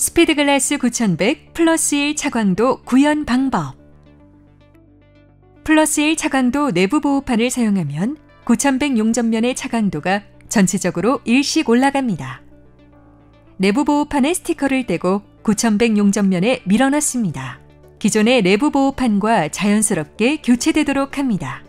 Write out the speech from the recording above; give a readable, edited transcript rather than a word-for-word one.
스피드글라스 9100 플러스 1 차광도 구현 방법. 플러스 1 차광도 내부 보호판을 사용하면 9100 용접면의 차광도가 전체적으로 일씩 올라갑니다. 내부 보호판에 스티커를 떼고 9100 용접면에 밀어넣습니다. 기존의 내부 보호판과 자연스럽게 교체되도록 합니다.